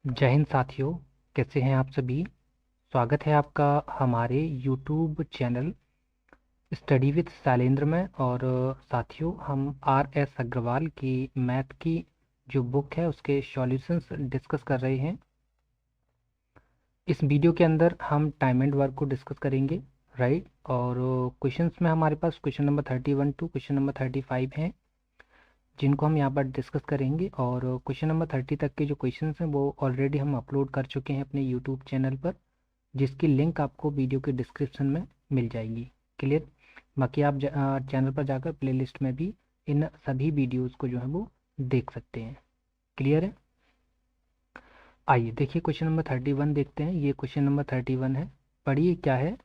जय हिंद साथियों। कैसे हैं आप सभी। स्वागत है आपका हमारे YouTube channel study with Shailendra में। और साथियों, हम RS अग्रवाल की मैथ की जो बुक है उसके सॉल्यूशंस डिस्कस कर रहे हैं। इस वीडियो के अंदर हम टाइम एंड वर्क को डिस्कस करेंगे, राइट। और क्वेश्चंस में हमारे पास question number 31 to question number 35 हैं, जिनको हम यहाँ पर डिस्कस करेंगे। और क्वेश्चन नंबर 30 तक के जो क्वेश्चंस हैं वो ऑलरेडी हम अपलोड कर चुके हैं अपने यूट्यूब चैनल पर, जिसकी लिंक आपको वीडियो के डिस्क्रिप्शन में मिल जाएगी। क्लियर। बाकी आप चैनल पर जाकर प्लेलिस्ट में भी इन सभी वीडियोस को जो है वो देख सकते हैं। क्लियर है। आइए देखिए क्वेश्चन नंबर 31 देखते हैं। ये क्वेश्चन नंबर 31 है। पढ़िए क्या है।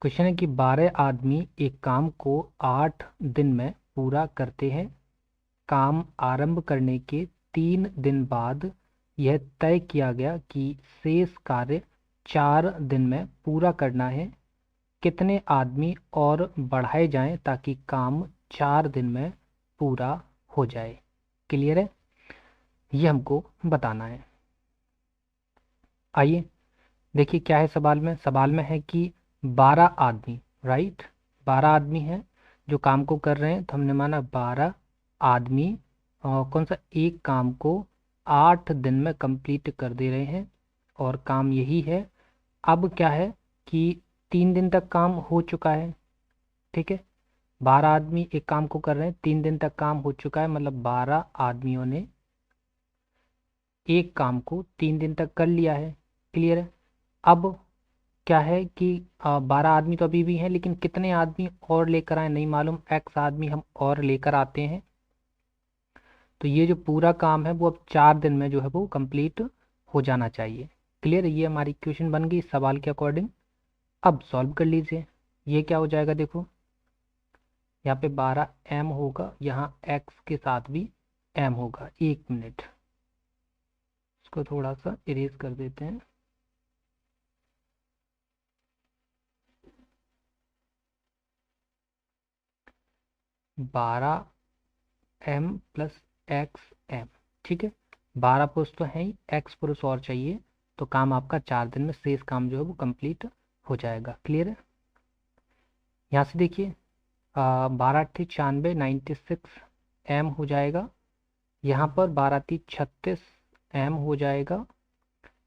क्वेश्चन है कि 12 आदमी एक काम को 8 दिन में पूरा करते हैं। काम आरंभ करने के 3 दिन बाद यह तय किया गया कि शेष कार्य 4 दिन में पूरा करना है। कितने आदमी और बढ़ाए जाएं ताकि काम 4 दिन में पूरा हो जाए। क्लियर है। ये हमको बताना है। आइए देखिए क्या है सवाल में। सवाल में है कि 12 आदमी, राइट, 12 आदमी हैं जो काम को कर रहे हैं। तो हमने माना 12 आदमी कौन सा एक काम को 8 दिन में कंप्लीट कर दे रहे हैं, और काम यही है। अब क्या है कि 3 दिन तक काम हो चुका है। ठीक है, 12 आदमी एक काम को कर रहे हैं, 3 दिन तक काम हो चुका है, मतलब 12 आदमियों ने एक काम को 3 दिन तक कर लिया है। क्लियर है। अब क्या है कि 12 आदमी तो अभी भी हैं, लेकिन कितने आदमी और लेकर आए नहीं मालूम। एक्स आदमी हम और लेकर आते हैं, तो ये जो पूरा काम है वो अब 4 दिन में जो है वो कंप्लीट हो जाना चाहिए। क्लियर है। ये हमारी इक्वेशन बन गई इस सवाल के अकॉर्डिंग। अब सॉल्व कर लीजिए। ये क्या हो जाएगा, देखो यहाँ पे 12m होगा, यहाँ x के साथ भी m होगा। 1 मिनट, इसको थोड़ा सा इरेज कर देते हैं। 12m plus xm। ठीक है, 12 पुरुष तो है ही, x पुरुष और चाहिए, तो काम आपका 4 दिन में शेष काम जो है वो कंप्लीट हो जाएगा। क्लियर है। यहाँ से देखिए 12×8 = 96, 96 m हो जाएगा। यहाँ पर 12×3 = 36 m हो जाएगा।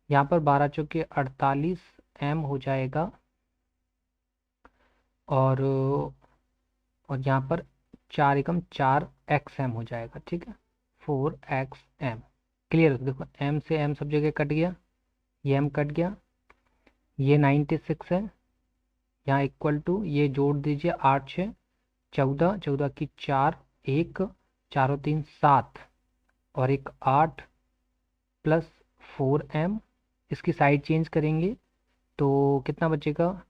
यहाँ पर 12×4 = 48 m हो जाएगा। और यहाँ पर 4×4 xm हो जाएगा। ठीक है, 4xm। क्लियर है। देखो m से m सब जगह कट गया, ये m कट गया, ये 96 है, यहाँ इक्वल टू ये जोड़ दीजिए 8 6 14, 14×4 1, 4 और 3 7, और एक 8 प्लस 4m। इसकी साइड चेंज करेंगे तो कितना बचेगा,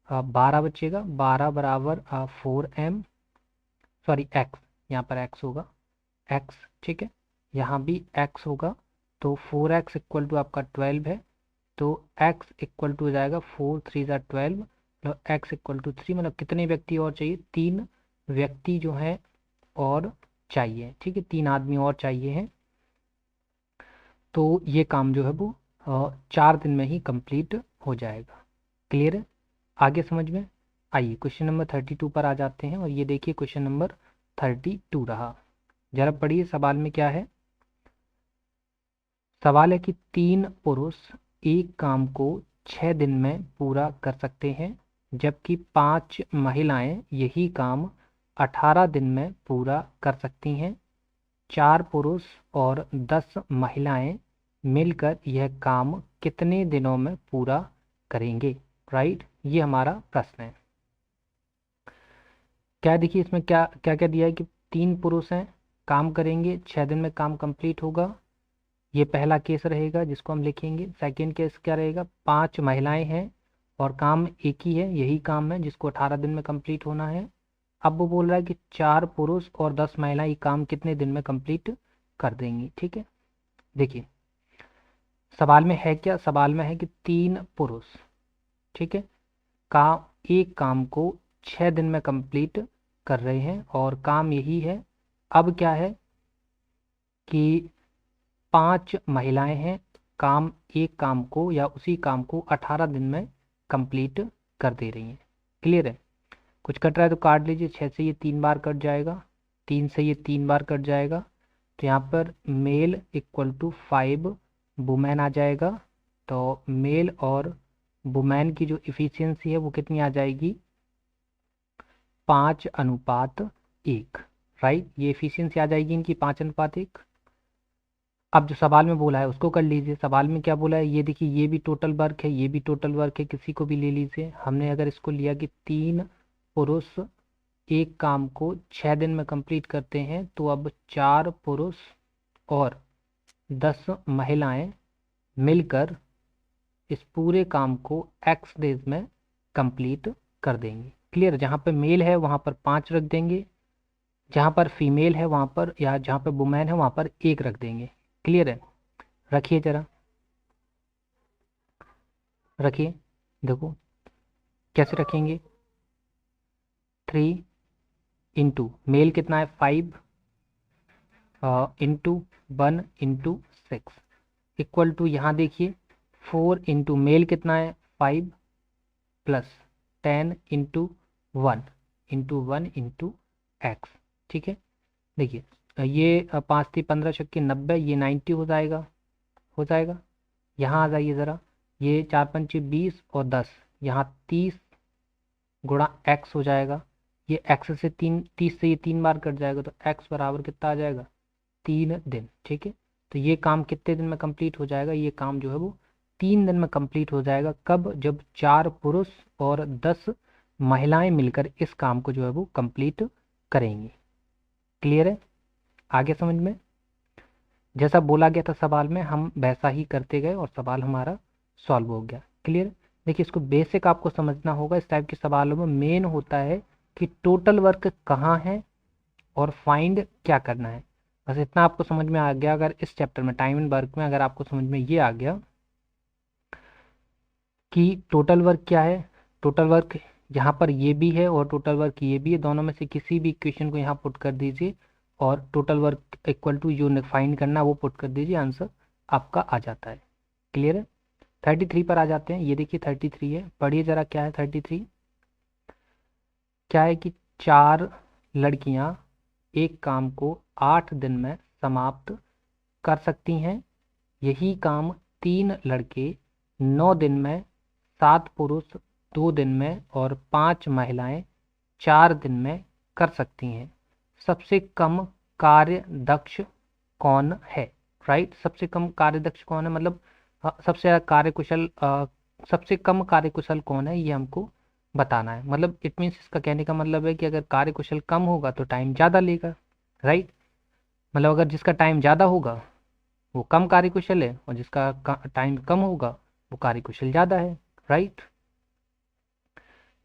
12 बचेगा। 12 बराबर 4m, सॉरी x, यहाँ पर x होगा x। ठीक है, यहाँ भी x होगा, तो 4x इक्वल टू आपका 12 है, तो x इक्वल टू हो जाएगा 4 3 = 12, मतलब x इक्वल टू 3। मतलब कितने व्यक्ति और चाहिए, 3 व्यक्ति जो हैं और चाहिए। ठीक है, 3 आदमी और चाहिए हैं, तो ये काम जो है वो 4 दिन में ही कंप्लीट हो जाएगा। क्लियर है। आगे समझ में। आइए क्वेश्चन नंबर 32 पर आ जाते हैं। और ये देखिए क्वेश्चन नंबर 32 रहा। जरा पढ़िए सवाल में क्या है। सवाल है कि 3 पुरुष एक काम को 6 दिन में पूरा कर सकते हैं, जबकि 5 महिलाएं यही काम 18 दिन में पूरा कर सकती हैं। 4 पुरुष और 10 महिलाएं मिलकर यह काम कितने दिनों में पूरा करेंगे। राइट, ये हमारा प्रश्न है। क्या देखिए इसमें क्या क्या क्या दिया है कि 3 पुरुष हैं, काम करेंगे, 6 दिन में काम कंप्लीट होगा। ये पहला केस रहेगा जिसको हम लिखेंगे। सेकंड केस क्या रहेगा, 5 महिलाएं हैं और काम एक ही है, यही काम है जिसको 18 दिन में कंप्लीट होना है। अब वो बोल रहा है कि 4 पुरुष और 10 महिलाएं ये काम कितने दिन में कंप्लीट कर देंगी। ठीक है, देखिए सवाल में है क्या, सवाल में है कि 3 पुरुष, ठीक है, काम एक काम को 6 दिन में कंप्लीट कर रहे हैं और काम यही है। अब क्या है कि 5 महिलाएं हैं, एक काम को या उसी काम को 18 दिन में कंप्लीट कर दे रही हैं। क्लियर है? कुछ कट रहा है तो काट लीजिए। 6 से ये 3 बार कट जाएगा, 3 से ये 3 बार कट जाएगा, तो यहाँ पर मेल इक्वल टू 5 वुमेन आ जाएगा। तो मेल और वुमेन की जो इफिशियंसी है वो कितनी आ जाएगी? 5:1। राइट, ये इफिशियंसी आ जाएगी इनकी 5:1। अब जो सवाल में बोला है उसको कर लीजिए। सवाल में क्या बोला है, ये देखिए, ये भी टोटल वर्क है, ये भी टोटल वर्क है, किसी को भी ले लीजिए। हमने अगर इसको लिया कि 3 पुरुष एक काम को 6 दिन में कंप्लीट करते हैं, तो अब 4 पुरुष और 10 महिलाएं मिलकर इस पूरे काम को x डेज में कंप्लीट कर देंगे। क्लियर? जहाँ पे मेल है वहाँ पर 5 रख देंगे, जहाँ पर फीमेल है वहाँ पर, या जहाँ पे वुमेन है वहाँ पर 1 रख देंगे। क्लियर है? रखिए जरा, रखिए, देखो कैसे रखेंगे। 3 इंटू मेल कितना है 5 इंटू 1 इंटू 6 इक्वल टू, यहाँ देखिए 4 इंटू मेल कितना है 5 plus 10 into 1 into 1 into x. ठीक है, देखिए ये 5 थी 15 छक्के 90, ये 90 हो जाएगा, हो जाएगा। यहाँ आ जाइए ज़रा, ये 4 पंचे 20 और 10, यहाँ 30 गुणा एक्स हो जाएगा। ये एक्स से 30 से ये 3 बार कट जाएगा, तो एक्स बराबर कितना आ जाएगा? 3 दिन। ठीक है, तो ये काम कितने दिन में कंप्लीट हो जाएगा? ये काम जो है वो 3 दिन में कंप्लीट हो जाएगा। कब? जब 4 पुरुष और 10 महिलाएं मिलकर इस काम को जो है वो कंप्लीट करेंगी। क्लियर है? आगे समझ में? जैसा बोला गया था सवाल में, हम वैसा ही करते गए और सवाल हमारा सॉल्व हो गया। क्लियर? देखिए, इसको बेसिक आपको समझना होगा। इस टाइप के सवालों में मेन होता है कि टोटल वर्क कहाँ है और फाइंड क्या करना है। बस इतना आपको समझ में आ गया। अगर इस चैप्टर में टाइम एंड वर्क में अगर आपको समझ में ये आ गया कि टोटल वर्क क्या है, टोटल वर्क यहाँ पर ये भी है और टोटल वर्क ये भी है, दोनों में से किसी भी इक्वेशन को यहाँ पुट कर दीजिए और टोटल वर्क इक्वल टू जो फाइंड करना है वो पुट कर दीजिए, आंसर आपका आ जाता है। क्लियर है? 33 पर आ जाते हैं। ये देखिए 33 है, पढ़िए जरा क्या है 33। क्या है कि 4 लड़कियां एक काम को 8 दिन में समाप्त कर सकती हैं। यही काम 3 लड़के 9 दिन में, 7 पुरुष 2 दिन में और 5 महिलाएं 4 दिन में कर सकती हैं। सबसे कम कार्य दक्ष कौन है? राइट, सबसे कम कार्य दक्ष कौन है, मतलब सबसे ज़्यादा कार्यकुशल, सबसे कम कार्यकुशल कौन है, ये हमको बताना है। मतलब इट मीन्स, इसका कहने का मतलब है कि अगर कार्यकुशल कम होगा तो टाइम ज़्यादा लेगा। राइट, मतलब अगर जिसका टाइम ज़्यादा होगा वो कम कार्यकुशल है और जिसका टाइम कम होगा वो कार्यकुशल ज़्यादा है। राइट,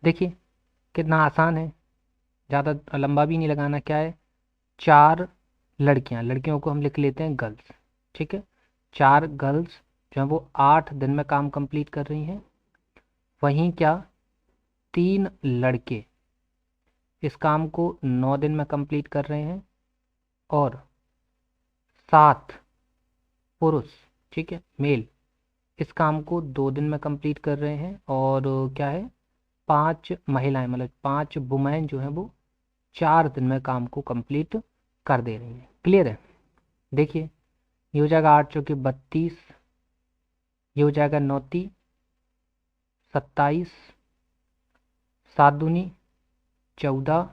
देखिए कितना आसान है, ज़्यादा लंबा भी नहीं लगाना। क्या है? 4 लड़कियां, लड़कियों को हम लिख लेते हैं गर्ल्स। ठीक है, 4 गर्ल्स जो है वो 8 दिन में काम कंप्लीट कर रही हैं। वहीं क्या 3 लड़के इस काम को 9 दिन में कंप्लीट कर रहे हैं और 7 पुरुष, ठीक है, मेल, इस काम को 2 दिन में कंप्लीट कर रहे हैं। और क्या है, 5 महिलाएं, मतलब 5 वुमेन जो है वो 4 दिन में काम को कंप्लीट कर दे रही हैं। क्लियर है? देखिए ये हो जाएगा 8 चौके 32, ये हो जाएगा 9 × 27, 7 दूनी 14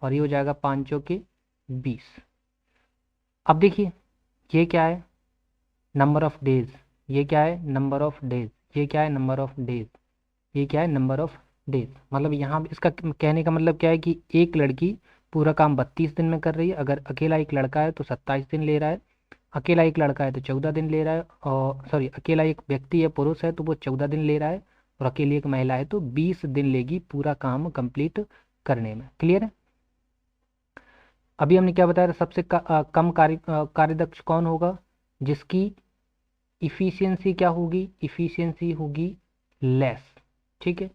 और ये हो जाएगा 5 चौके 20। अब देखिए ये क्या है? Number of days. ये क्या है? Number of days. ये क्या है? Number of days. ये क्या है? Number of days. मतलब यहाँ इसका कहने का मतलब क्या है कि एक लड़की पूरा काम 32 दिन में कर रही है। अगर अकेला एक लड़का है तो 27 दिन ले रहा है, अकेला एक लड़का है तो 14 दिन ले रहा है, और सॉरी, अकेला एक व्यक्ति है, पुरुष है, तो वो 14 दिन ले रहा है, और अकेली एक महिला है तो 20 दिन लेगी पूरा काम कंप्लीट करने में। क्लियर है? अभी हमने क्या बताया था, सबसे कम कार्यदक्ष कौन होगा? जिसकी इफिशियंसी क्या होगी? इफिशियंसी होगी लेस। ठीक है,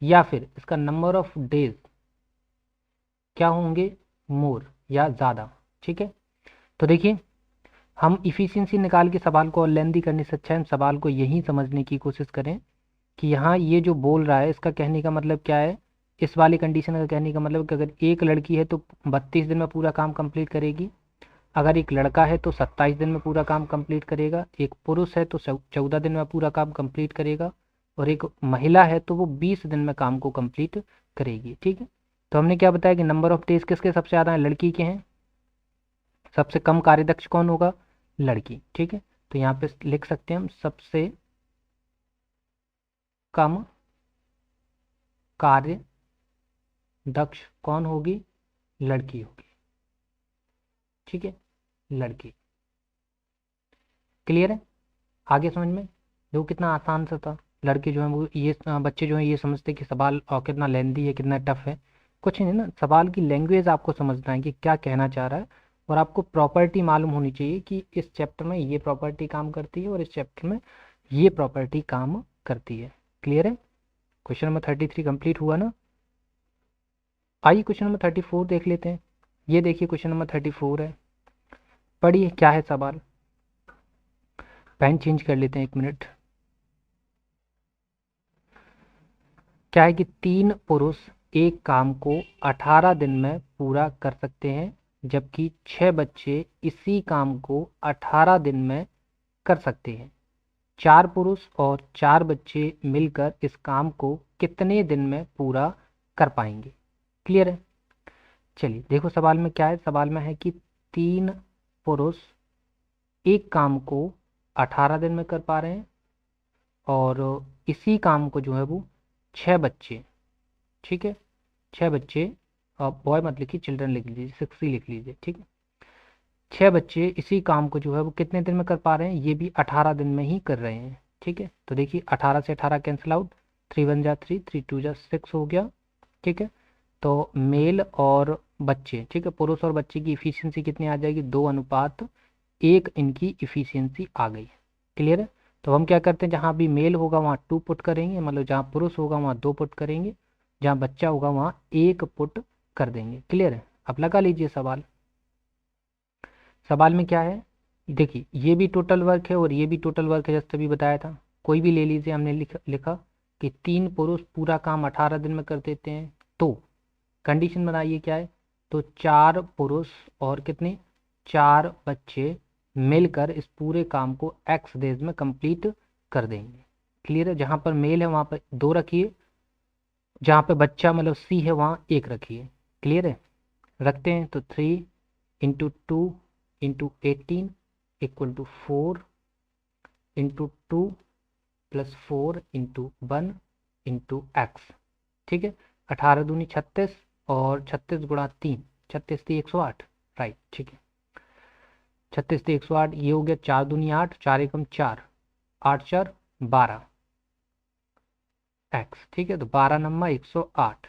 या फिर इसका नंबर ऑफ डेज क्या होंगे? मोर या ज़्यादा। ठीक है, तो देखिए हम इफ़िशियंसी निकाल के सवाल को और लेंदी करने से अच्छा है हम सवाल को यही समझने की कोशिश करें कि यहाँ ये जो बोल रहा है इसका कहने का मतलब क्या है। इस वाली कंडीशन का कहने का मतलब कि अगर एक लड़की है तो 32 दिन में पूरा काम कंप्लीट करेगी, अगर एक लड़का है तो 27 दिन में पूरा काम कंप्लीट करेगा, एक पुरुष है तो 14 दिन में पूरा काम कंप्लीट करेगा, और एक महिला है तो वो 20 दिन में काम को कंप्लीट करेगी। ठीक है, तो हमने क्या बताया कि नंबर ऑफ डेज किसके सबसे ज़्यादा है, लड़की के हैं। सबसे कम कार्यदक्ष कौन होगा, लड़की। ठीक है, तो यहाँ पे लिख सकते हैं हम सबसे कम कार्य दक्ष कौन होगी, लड़की होगी। ठीक है, लड़की। क्लियर है, आगे समझ में। देखो कितना आसान सा था। लड़के जो है वो ये बच्चे जो है ये समझते कि सवाल कितना लेंदी है, कितना टफ है। कुछ नहीं ना, सवाल की लैंग्वेज आपको समझना है कि क्या कहना चाह रहा है, और आपको प्रॉपर्टी मालूम होनी चाहिए कि इस चैप्टर में ये प्रॉपर्टी काम करती है और इस चैप्टर में ये प्रॉपर्टी काम करती है। क्लियर है, क्वेश्चन नंबर 33 कंप्लीट हुआ ना। आइए क्वेश्चन नंबर 34 देख लेते हैं। ये देखिए क्वेश्चन नंबर 34 है, पढ़िए क्या है सवाल। पेन चेंज कर लेते हैं 1 मिनट। क्या है कि 3 पुरुष एक काम को 18 दिन में पूरा कर सकते हैं, जबकि 6 बच्चे इसी काम को 18 दिन में कर सकते हैं। 4 पुरुष और 4 बच्चे मिलकर इस काम को कितने दिन में पूरा कर पाएंगे। क्लियर है, चलिए देखो सवाल में क्या है। सवाल में है कि 3 पुरुष एक काम को 18 दिन में कर पा रहे हैं, और इसी काम को जो है वो 6 बच्चे, ठीक है 6 बच्चे, बॉय मत लिखिए, चिल्ड्रन लिख लीजिए, 6 ही लिख लीजिए। ठीक है, 6 बच्चे इसी काम को जो है वो कितने दिन में कर पा रहे हैं, ये भी 18 दिन में ही कर रहे हैं। ठीक है, तो देखिए 18 से 18 कैंसिल आउट, 3 1 जा 3, 3 2 जा 6 हो गया। ठीक है, तो मेल और बच्चे, ठीक है पुरुष और बच्चे की इफिशियंसी कितनी आ जाएगी, 2:1 इनकी इफिशियंसी आ गई। क्लियर है, तो हम क्या करते हैं, जहाँ भी मेल होगा वहाँ 2 पुट करेंगे, मतलब जहाँ पुरुष होगा वहाँ 2 पुट करेंगे, जहाँ बच्चा होगा वहाँ 1 पुट कर देंगे। क्लियर है, अब लगा लीजिए सवाल। सवाल में क्या है, देखिए ये भी टोटल वर्क है और ये भी टोटल वर्क है, जैसे तभी बताया था। कोई भी ले लीजिए, हमने लिखा कि 3 पुरुष पूरा काम 18 दिन में कर देते हैं, तो कंडीशन बनाइए क्या है, तो 4 पुरुष और कितने 4 बच्चे मिलकर इस पूरे काम को x डेज में कंप्लीट कर देंगे। क्लियर है, जहाँ पर मेल है वहाँ पर 2 रखिए, जहाँ पे बच्चा मतलब सी है वहाँ 1 रखिए। क्लियर है, रखते हैं तो 3 × 2 × 18 = 4 × 2 + 4 × 1 × x। ठीक है, 18 दूनी 36 और 36 × 3, 36 थी 108, राइट। ठीक है, 36 थी 108, ये हो गया 4 दूनी 8, 4 एकम 4, 8 4 12 x। ठीक है, तो 12 नंबर 108,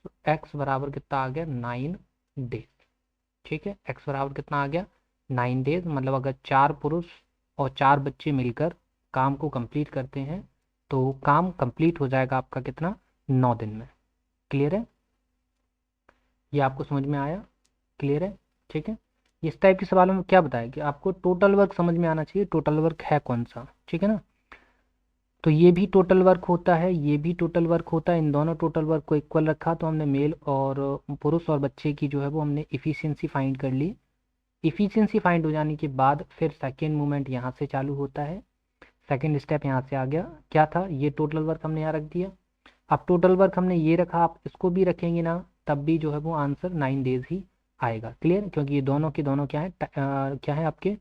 तो x बराबर कितना आ गया, 9 डेज। ठीक है, x बराबर कितना आ गया, 9 डेज। मतलब अगर 4 पुरुष और 4 बच्चे मिलकर काम को कंप्लीट करते हैं तो काम कंप्लीट हो जाएगा आपका कितना, 9 दिन में। क्लियर है, ये आपको समझ में आया। क्लियर है, ठीक है। इस टाइप के सवालों में क्या बताया कि आपको टोटल वर्क समझ में आना चाहिए, टोटल वर्क है कौन सा। ठीक है ना, तो ये भी टोटल वर्क होता है, ये भी टोटल वर्क होता है, इन दोनों टोटल वर्क को इक्वल रखा, तो हमने मेल और पुरुष और बच्चे की जो है वो हमने इफ़िशियंसी फाइंड कर ली। इफ़िशियंसी फाइंड हो जाने के बाद फिर सेकेंड मूवमेंट यहाँ से चालू होता है, सेकेंड स्टेप यहाँ से आ गया। क्या था, ये टोटल वर्क हमने यहाँ रख दिया। अब टोटल वर्क हमने ये रखा, आप इसको भी रखेंगे ना तब भी जो है वो आंसर 9 डेज ही आएगा। क्लियर, क्योंकि ये दोनों के दोनों क्या है, क्या है आपके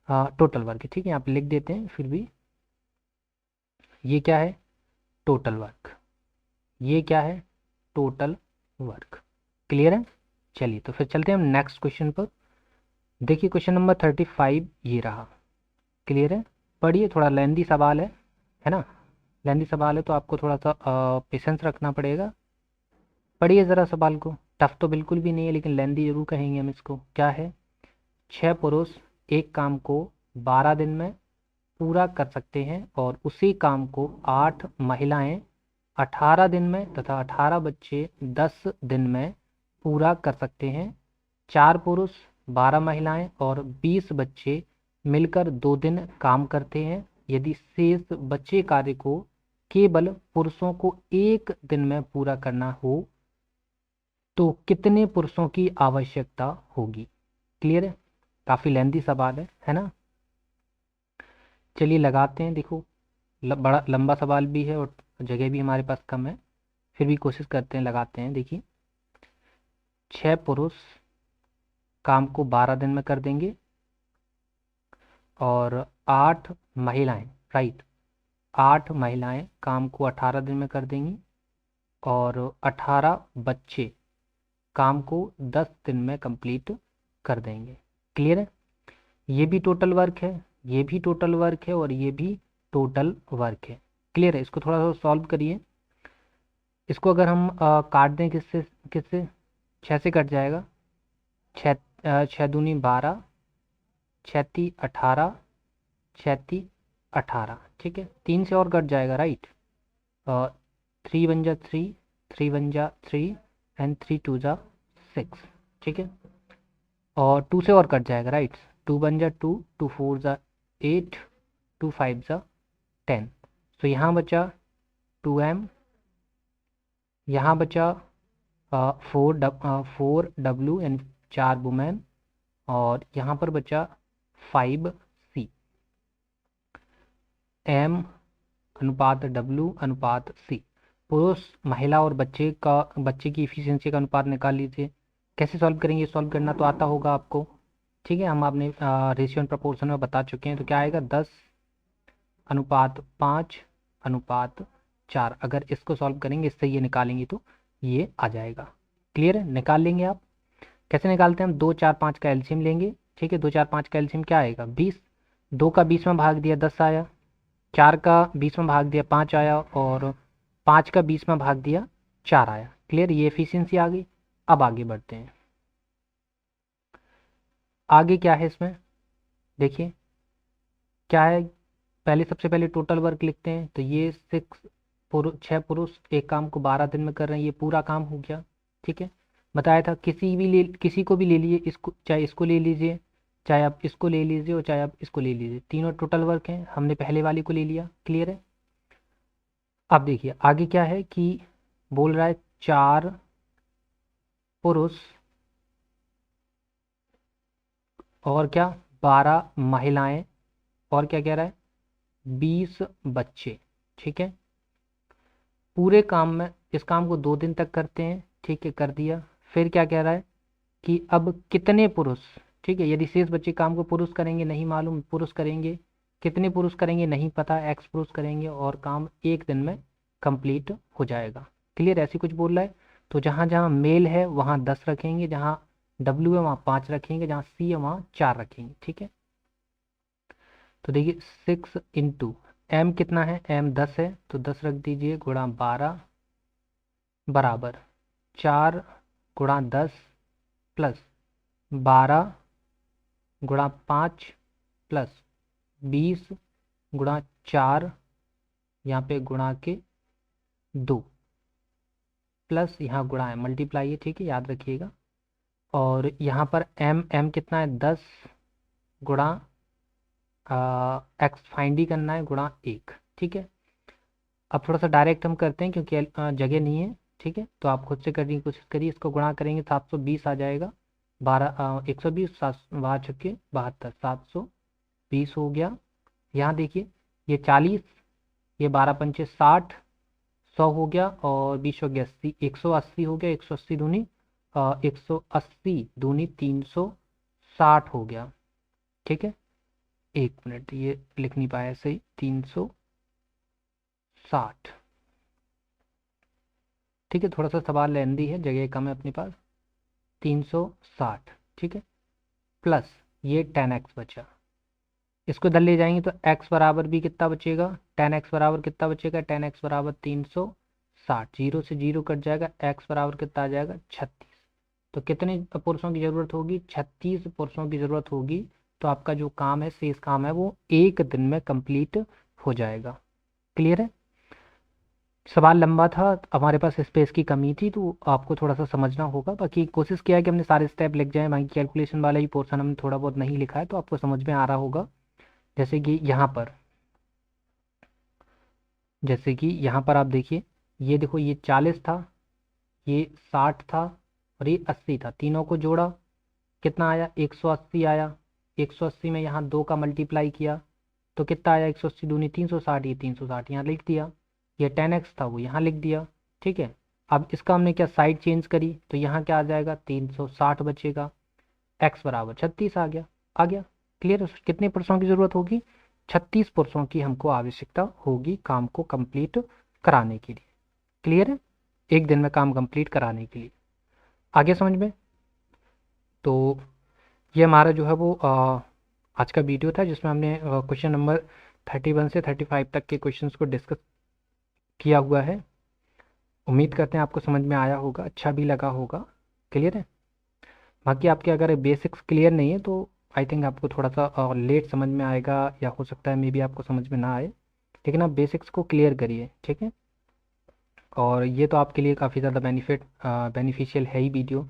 टोटल वर्क है। ठीक है, यहाँ पे लिख देते हैं फिर भी, ये क्या है, टोटल वर्क, ये क्या है, टोटल वर्क। क्लियर है, चलिए तो फिर चलते हैं हम नेक्स्ट क्वेश्चन पर। देखिए क्वेश्चन नंबर 35 ये रहा। क्लियर है, पढ़िए, थोड़ा लेंदी सवाल है ना, लेंदी सवाल है तो आपको थोड़ा सा पेशेंस रखना पड़ेगा। पढ़िए ज़रा सवाल को, टफ तो बिल्कुल भी नहीं है लेकिन लेंदी जरूर कहेंगे हम इसको। क्या है, 6 पुरुष एक काम को 12 दिन में पूरा कर सकते हैं और उसी काम को 8 महिलाएं 18 दिन में तथा 18 बच्चे 10 दिन में पूरा कर सकते हैं। 4 पुरुष 12 महिलाएं और 20 बच्चे मिलकर 2 दिन काम करते हैं। यदि शेष बचे कार्य को केवल पुरुषों को 1 दिन में पूरा करना हो तो कितने पुरुषों की आवश्यकता होगी। क्लियर है? काफी लेंथी सवाल है ना। चलिए लगाते हैं। देखो बड़ा लंबा सवाल भी है और जगह भी हमारे पास कम है, फिर भी कोशिश करते हैं, लगाते हैं। देखिए 6 पुरुष काम को 12 दिन में कर देंगे और 8 महिलाएं, राइट, 8 महिलाएं काम को 18 दिन में कर देंगी और 18 बच्चे काम को 10 दिन में कंप्लीट कर देंगे। क्लियर है? ये भी टोटल वर्क है, ये भी टोटल वर्क है और ये भी टोटल वर्क है। क्लियर है? इसको थोड़ा सा सॉल्व करिए। इसको अगर हम काट दें किससे किससे, 6 से कट जाएगा। 6 दूनी 12, 6 18, 6 18, ठीक है। 3 से और कट जाएगा, राइट। 3 1 जा 3, 3 1 जा 3 एंड 3 2 जा 6, ठीक है। और 2 से और कट जाएगा, राइट। 2 1 जा 2, 2 4 जा 8, 2 5 जा 10। तो यहाँ बचा 2m, यहाँ बचा 4w यानी 4 वुमेन और यहाँ पर बचा 5c। m अनुपात w अनुपात c, पुरुष महिला और बच्चे की इफिशियंसी का अनुपात निकाल लीजिए। कैसे सॉल्व करेंगे? सॉल्व करना तो आता होगा आपको, ठीक है। हम आपने रेशियो एंड प्रोपोर्शन में बता चुके हैं। तो क्या आएगा? 10 अनुपात 5 अनुपात 4। अगर इसको सॉल्व करेंगे, इससे ये निकालेंगे तो ये आ जाएगा। क्लियर है? निकाल लेंगे आप। कैसे निकालते हैं हम? 2 4 5 का एलसीएम लेंगे, ठीक है। 2 4 5 का एलसीएम क्या आएगा? 20। 2 का 20 में भाग दिया 10 आया, 4 का 20 में भाग दिया 5 आया और 5 का 20 में भाग दिया 4 आया। क्लियर? ये एफिशिएंसी आ गई। अब आगे बढ़ते हैं। आगे क्या है इसमें? देखिए क्या है। पहले सबसे पहले टोटल वर्क लिखते हैं। तो ये 6 पुरुष एक काम को 12 दिन में कर रहे हैं, ये पूरा काम हो गया, ठीक है। बताया था किसी को भी ले लीजिए, इसको चाहे इसको ले लीजिए, चाहे आप इसको ले लीजिए और चाहे आप इसको ले लीजिए, तीनों टोटल वर्क हैं। हमने पहले वाली को ले लिया। क्लियर है? अब देखिए आगे क्या है कि बोल रहा है 4 पुरुष और क्या 12 महिलाएं और क्या कह रहा है 20 बच्चे, ठीक है। पूरे काम में इस काम को 2 दिन तक करते हैं, ठीक है, कर दिया। फिर क्या कह रहा है कि अब कितने पुरुष, ठीक है, यदि शेष बच्चे काम को पुरुष करेंगे नहीं मालूम, पुरुष करेंगे, कितने पुरुष करेंगे नहीं पता, एक्स पुरुष करेंगे और काम 1 दिन में कंप्लीट हो जाएगा। क्लियर? ऐसी कुछ बोल रहा है। तो जहाँ जहाँ मेल है वहाँ 10 रखेंगे, जहाँ डब्ल्यू है वहाँ 5 रखेंगे, जहाँ सी है वहाँ 4 रखेंगे, ठीक है। तो देखिए 6 इंटू एम कितना है? एम 10 है, तो 10 रख दीजिए गुणा 12 बराबर 4 गुणा 10 प्लस 12 गुणा 5 प्लस 20 गुणा 4, यहाँ पे गुणा के 2 प्लस यहाँ गुणा है, मल्टीप्लाई है, ठीक है, याद रखिएगा। और यहाँ पर एम कितना है? 10 गुणा एक्स फाइंड ही करना है गुणा 1, ठीक है। अब थोड़ा सा डायरेक्ट हम करते हैं क्योंकि जगह नहीं है, ठीक है। तो आप खुद से करने की कोशिश करिए। इसको गुणा करेंगे 720 आ जाएगा। 120 7 12 छक्के 72, 720 हो गया। यहाँ देखिए ये 40, ये 12 पंचे 60, 100 हो गया और 20 हो गया 80, 180 हो गया। 180 दूनी 180 दूनी 360 हो गया, ठीक है। 1 मिनट, ये लिख नहीं पाया सही। 360, ठीक है। थोड़ा सा सवाल लेंदी है, जगह कम है अपने पास। 360, ठीक है, प्लस ये 10x बचा। इसको इधर ले जाएंगे तो x बराबर भी कितना बचेगा? 10x बराबर कितना बचेगा? 10x बराबर 360, 0 से 0 कट जाएगा, x बराबर कितना आ जाएगा? 36। तो कितने पुरुषों की ज़रूरत होगी? 36 पुरुषों की ज़रूरत होगी। तो आपका जो काम है, शेष काम है, वो 1 दिन में कंप्लीट हो जाएगा। क्लियर है? सवाल लंबा था, हमारे पास स्पेस की कमी थी, तो आपको थोड़ा सा समझना होगा। बाकी कोशिश किया है कि हमने सारे स्टेप लिख जाए, बाकी कैलकुलेशन वाला ही पोर्शन हमने थोड़ा बहुत नहीं लिखा है, तो आपको समझ में आ रहा होगा। जैसे कि यहाँ पर जैसे कि यहाँ पर आप देखिए, ये देखो, ये 40 था, ये 60 था, और ये 80 था। तीनों को जोड़ा, कितना आया? 180 आया। 180 में यहाँ 2 का मल्टीप्लाई किया तो कितना आया? 180 दूनी 360, ये 360 यहाँ लिख दिया। ये 10x था, वो यहाँ लिख दिया। ठीक है। अब इसका हमने क्या साइड चेंज करी, तो यहाँ क्या आ जाएगा? 360 बचेगा। x बराबर 36 आ गया। आ गया। क्लियर है? कितने पुरुषों की जरूरत होगी? 36 पुरुषों की हमको आवश्यकता होगी काम को कंप्लीट कराने के लिए। क्लियर है? एक दिन में काम कंप्लीट कराने के लिए। आगे समझ में? तो ये हमारा जो है वो आज का वीडियो था, जिसमें हमने क्वेश्चन नंबर 31 से 35 तक के क्वेश्चंस को डिस्कस किया हुआ है। उम्मीद करते हैं आपको समझ में आया होगा, अच्छा भी लगा होगा। क्लियर है? बाकी आपके अगर बेसिक्स क्लियर नहीं है तो आई थिंक आपको थोड़ा सा लेट समझ में आएगा, या हो सकता है मे बी आपको समझ में ना आए, लेकिन आप बेसिक्स को क्लियर करिए। ठीक है? और ये तो आपके लिए काफ़ी ज़्यादा बेनिफिशियल है ही वीडियो।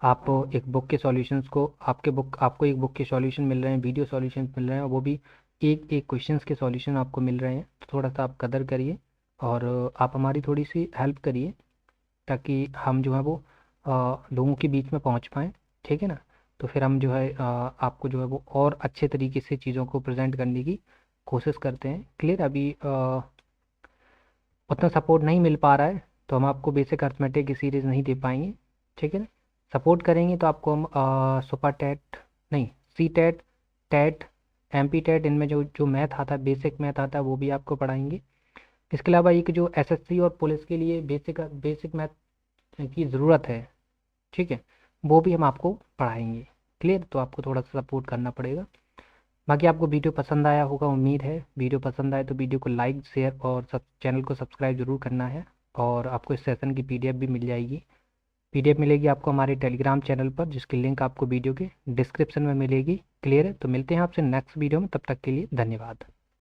आप एक बुक के सॉल्यूशंस को, आपको एक बुक के सॉल्यूशन मिल रहे हैं, वीडियो सॉल्यूशंस मिल रहे हैं, और वो भी एक एक क्वेश्चंस के सॉल्यूशन आपको मिल रहे हैं। तो थोड़ा सा आप कदर करिए, और आप हमारी थोड़ी सी हेल्प करिए, ताकि हम जो है वो लोगों के बीच में पहुंच पाएँ। ठीक है ना? तो फिर हम जो है आपको जो है वो और अच्छे तरीके से चीज़ों को प्रेजेंट करने की कोशिश करते हैं। क्लियर? अभी उतना सपोर्ट नहीं मिल पा रहा है, तो हम आपको बेसिक अर्थमेटिक की सीरीज़ नहीं दे पाएंगे। ठीक है ना? सपोर्ट करेंगे तो आपको हम सुपर टेट नहीं, C TET, TET, M P TET, इनमें जो जो मैथ आता है, बेसिक मैथ आता है, वो भी आपको पढ़ाएंगे। इसके अलावा एक जो एसएससी और पुलिस के लिए बेसिक बेसिक मैथ की ज़रूरत है, ठीक है, वो भी हम आपको पढ़ाएंगे। क्लियर? तो आपको थोड़ा सा सपोर्ट करना पड़ेगा। बाकी आपको वीडियो पसंद आया होगा, उम्मीद है। वीडियो पसंद आए तो वीडियो को लाइक, शेयर और सब चैनल को सब्सक्राइब जरूर करना है। और आपको इस सेशन की पीडीएफ भी मिल जाएगी। पीडीएफ मिलेगी आपको हमारे टेलीग्राम चैनल पर, जिसकी लिंक आपको वीडियो के डिस्क्रिप्शन में मिलेगी। क्लियर है? तो मिलते हैं आपसे नेक्स्ट वीडियो में, तब तक के लिए धन्यवाद।